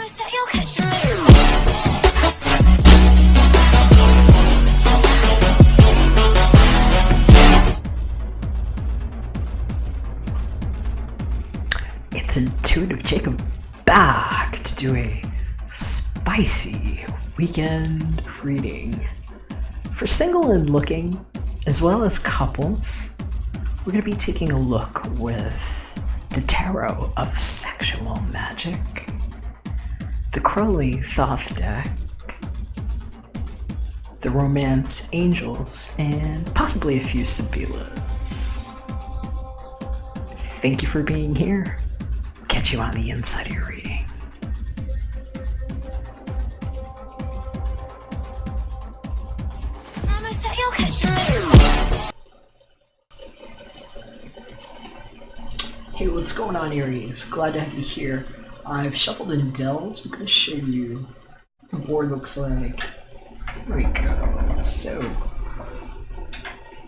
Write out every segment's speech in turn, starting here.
It's Intuitive Jacob back to do a spicy weekend reading. For single and looking, as well as couples, we're going to be taking a look with the Tarot of Sexual Magic, the Crowley Thoth deck, the Romance Angels, and possibly a few Sibylas. Thank you for being here. Catch you on the inside of your reading. Hey, what's going on, Aries? Glad to have you here. I've shuffled and dealt. I'm going to show you what the board looks like. Here we go. So,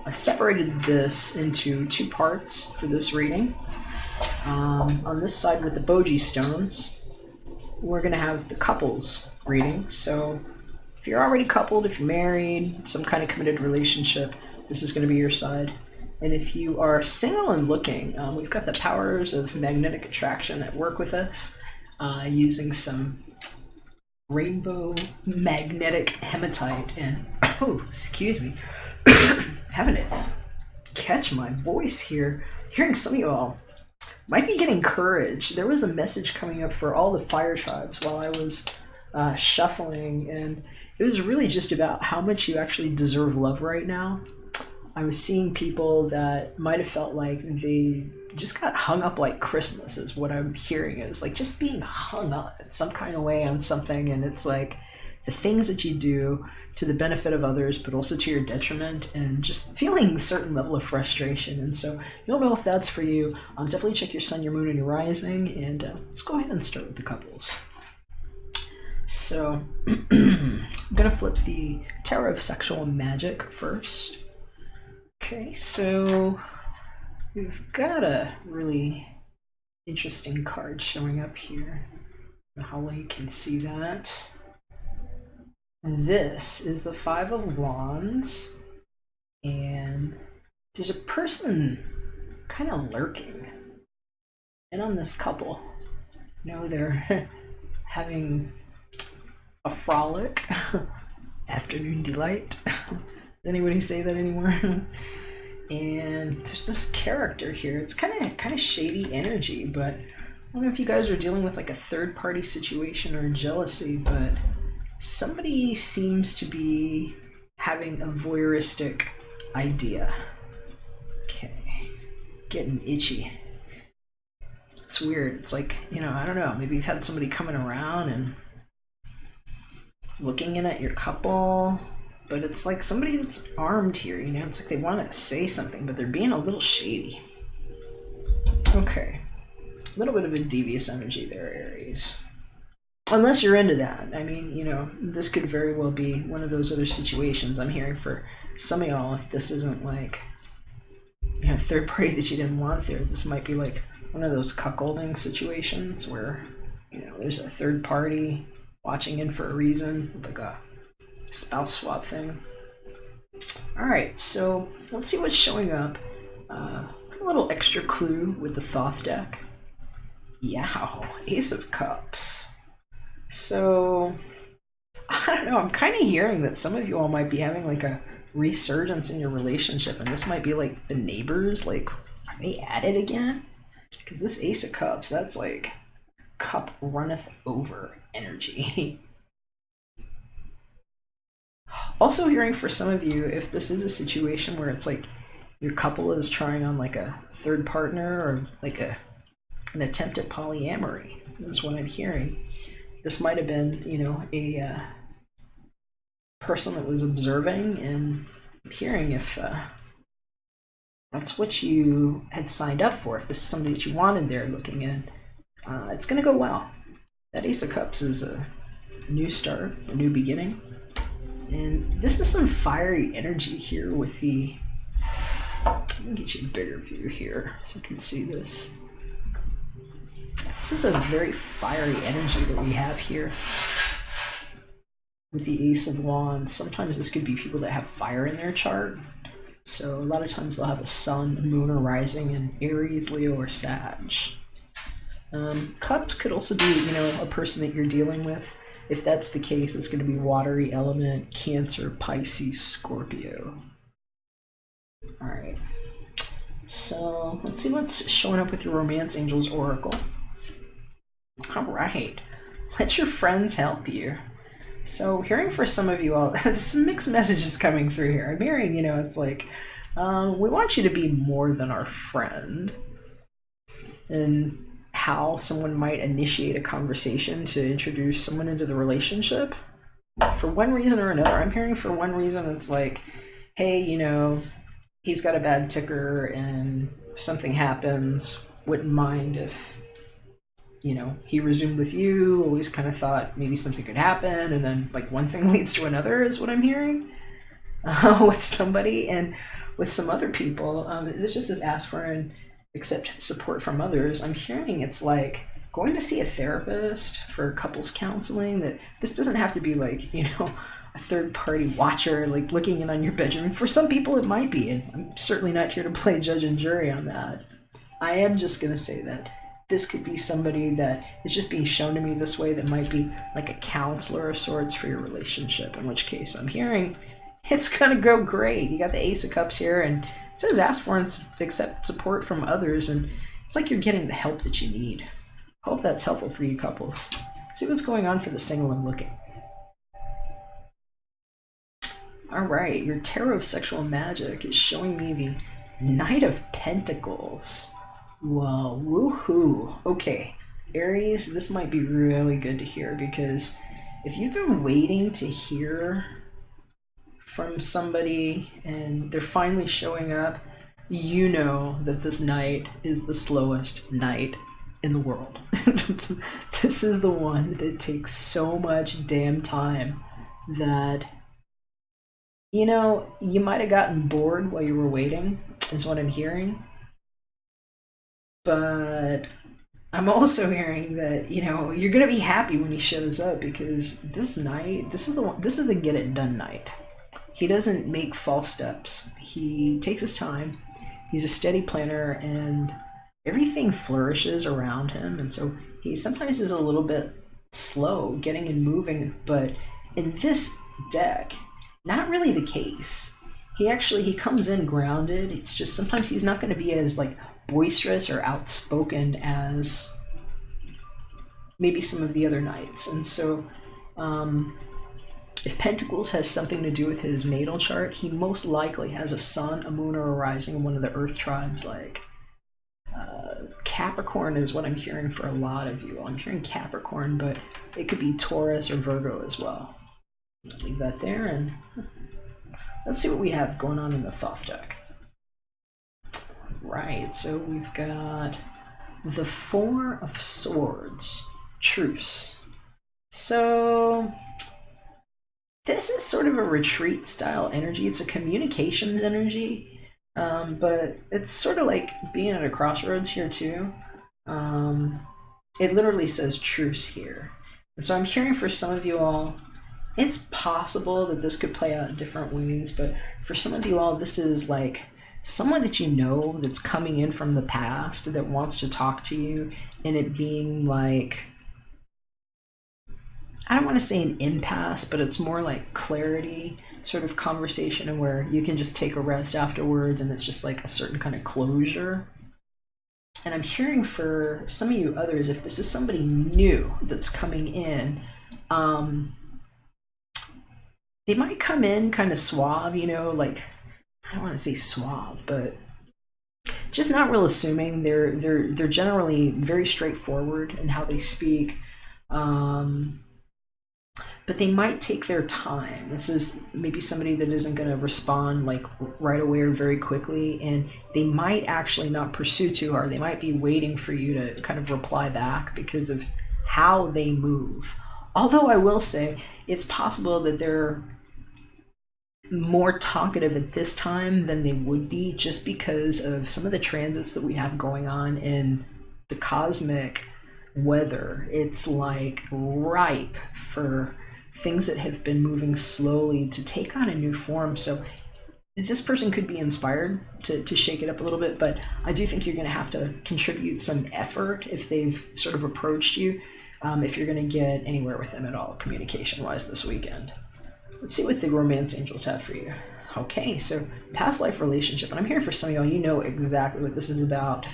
I've separated this into two parts for this reading. On this side with the Boji stones, we're going to have the couples reading. So if you're already coupled, if you're married, some kind of committed relationship, this is going to be your side. And if you are single and looking, we've got the powers of magnetic attraction at work with us, using some rainbow magnetic hematite and, oh, excuse me, having it catch my voice here. Hearing some of you all might be getting courage. There was a message coming up for all the fire tribes while I was shuffling, and it was really just about how much you actually deserve love right now. I was seeing people that might have felt like they just got hung up like Christmas, is what I'm hearing. Is like just being hung up in some kind of way on something, and it's like the things that you do to the benefit of others, but also to your detriment, and just feeling a certain level of frustration. And so you don't know if that's for you. Definitely check your sun, your moon, and your rising, and let's go ahead and start with the couples. So I'm going to flip the Tarot of Sexual Magic first. Okay, so we've got a really interesting card showing up here. I don't know how well you can see that. And this is the Five of Wands, and there's a person kind of lurking in on this couple. You know, they're having a frolic, afternoon delight. Does anybody say that anymore? And there's this character here. It's kind of shady energy, but I don't know if you guys are dealing with like a third-party situation or jealousy, but somebody seems to be having a voyeuristic idea. Okay, getting itchy. It's weird. It's like, you know, I don't know, maybe you've had somebody coming around and looking in at your couple, but it's like somebody that's armed here, you know, it's like they want to say something, but they're being a little shady. Okay, a little bit of a devious energy there, Aries. Unless you're into that. I mean, you know, this could very well be one of those other situations I'm hearing for some of y'all. If this isn't like, you know, third party that you didn't want there, this might be like one of those cuckolding situations where, you know, there's a third party watching in for a reason, like a spouse swap thing. All right, so let's see what's showing up. A little extra clue with the Thoth deck. Yow, Ace of Cups. So, I don't know, I'm kind of hearing that some of you all might be having like a resurgence in your relationship, and this might be like the neighbors, like, are they at it again? Because this Ace of Cups, that's like cup runneth over energy. Also hearing for some of you, if this is a situation where it's like your couple is trying on like a third partner or like an attempt at polyamory, that's what I'm hearing. This might have been, you know, a person that was observing, and hearing if that's what you had signed up for, if this is somebody that you wanted there looking in, it's going to go well. That Ace of Cups is a new start, a new beginning. And this is some fiery energy here with the... Let me get you a bigger view here so you can see this. This is a very fiery energy that we have here with the Ace of Wands. Sometimes this could be people that have fire in their chart. So a lot of times they'll have a sun, moon, or rising in Aries, Leo, or Sag. Cups could also be, you know, a person that you're dealing with. If that's the case, it's going to be watery element, Cancer, Pisces, Scorpio. All right. So let's see what's showing up with your Romance Angels Oracle. All right. Let your friends help you. So hearing for some of you all, there's some mixed messages coming through here. I'm hearing, you know, it's like, we want you to be more than our friend. And how someone might initiate a conversation to introduce someone into the relationship. For one reason or another, I'm hearing for one reason it's like, hey, you know, he's got a bad ticker and something happens, wouldn't mind if, you know, he resumed with you, always kind of thought maybe something could happen, and then like one thing leads to another is what I'm hearing with somebody. And with some other people, this just says ask for and accept support from others. I'm hearing it's like going to see a therapist for couples counseling, that this doesn't have to be like, you know, a third party watcher, like looking in on your bedroom. For some people it might be, and I'm certainly not here to play judge and jury on that. I am just going to say that this could be somebody that is just being shown to me this way that might be like a counselor of sorts for your relationship, in which case I'm hearing it's going to go great. You got the Ace of Cups here, and it says ask for and accept support from others, and it's like you're getting the help that you need. Hope that's helpful for you couples. Let's see what's going on for the single and looking. All right, your Tarot of Sexual Magic is showing me the Knight of Pentacles. Well, woohoo. Okay, Aries, this might be really good to hear, because if you've been waiting to hear from somebody and they're finally showing up, you know that this knight is the slowest knight in the world. This is the one that takes so much damn time that, you know, you might have gotten bored while you were waiting, is what I'm hearing. But I'm also hearing that, you know, you're going to be happy when he shows up, because this knight, this is the get it done knight. He doesn't make false steps. He takes his time. He's a steady planner, and everything flourishes around him. And so he sometimes is a little bit slow getting and moving, but in this deck, not really the case. He comes in grounded. It's just sometimes he's not going to be as like boisterous or outspoken as maybe some of the other knights. And so if Pentacles has something to do with his natal chart, he most likely has a sun, a moon, or a rising in one of the earth tribes, like Capricorn is what I'm hearing for a lot of you. I'm hearing Capricorn, but it could be Taurus or Virgo as well. I'll leave that there, and let's see what we have going on in the Thoth deck. Right, so we've got the Four of Swords, Truce. So this is sort of a retreat style energy. It's a communications energy, but it's sort of like being at a crossroads here too. It literally says truce here. And so I'm hearing for some of you all, it's possible that this could play out in different ways, but for some of you all, this is like someone that you know that's coming in from the past that wants to talk to you, and it being like, I don't want to say an impasse, but it's more like clarity sort of conversation, and where you can just take a rest afterwards and it's just like a certain kind of closure. And I'm hearing for some of you others, if this is somebody new that's coming in, they might come in kind of suave, you know, like, I don't want to say suave, but just not real assuming. They're generally very straightforward in how they speak. But they might take their time. This is maybe somebody that isn't going to respond like right away or very quickly, and they might actually not pursue too hard. They might be waiting for you to kind of reply back because of how they move. Although I will say, it's possible that they're more talkative at this time than they would be, just because of some of the transits that we have going on in the cosmic weather. It's like ripe for things that have been moving slowly to take on a new form. So this person could be inspired to shake it up a little bit, but I do think you're going to have to contribute some effort if they've sort of approached you, if you're going to get anywhere with them at all communication-wise this weekend. Let's see what the romance angels have for you. Okay, so past life relationship, and I'm here for some of y'all, you know exactly what this is about,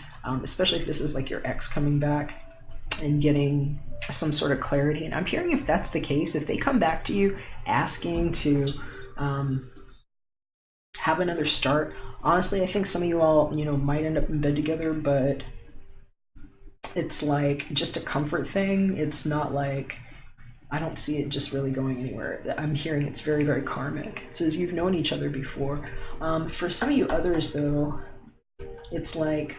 especially if this is like your ex coming back and getting some sort of clarity. And I'm hearing if that's the case, if they come back to you asking to have another start, honestly, I think some of you all, might end up in bed together, but it's like just a comfort thing. It's not like, I don't see it just really going anywhere. I'm hearing it's very, very karmic. It says you've known each other before. For some of you others, though, it's like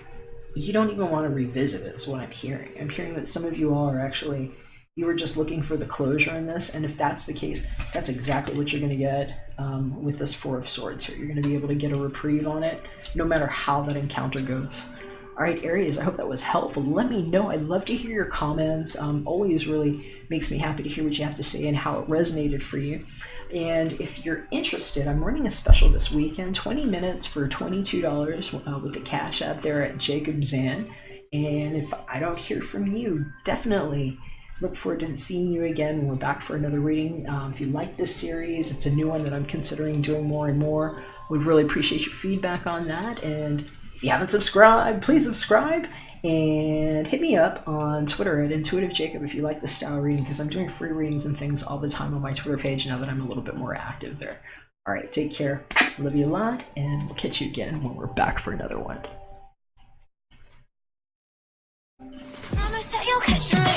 you don't even want to revisit it, is what I'm hearing. I'm hearing that some of you all are actually, you were just looking for the closure in this, and if that's the case, that's exactly what you're going to get with this Four of Swords here. You're going to be able to get a reprieve on it, no matter how that encounter goes. All right, Aries, I hope that was helpful. Let me know. I'd love to hear your comments. Always really makes me happy to hear what you have to say and how it resonated for you. And if you're interested, I'm running a special this weekend, 20 minutes for $22 with the Cash App there at Jakob Zan. And if I don't hear from you, definitely look forward to seeing you again when we're back for another reading. If you like this series, it's a new one that I'm considering doing more and more. Would really appreciate your feedback on that. And if you haven't subscribed, please subscribe and hit me up on Twitter at IntuitiveJacob if you like this style reading, because I'm doing free readings and things all the time on my Twitter page now that I'm a little bit more active there. All right, take care. Love you a lot, and we'll catch you again when we're back for another one. Promise that you'll catch me.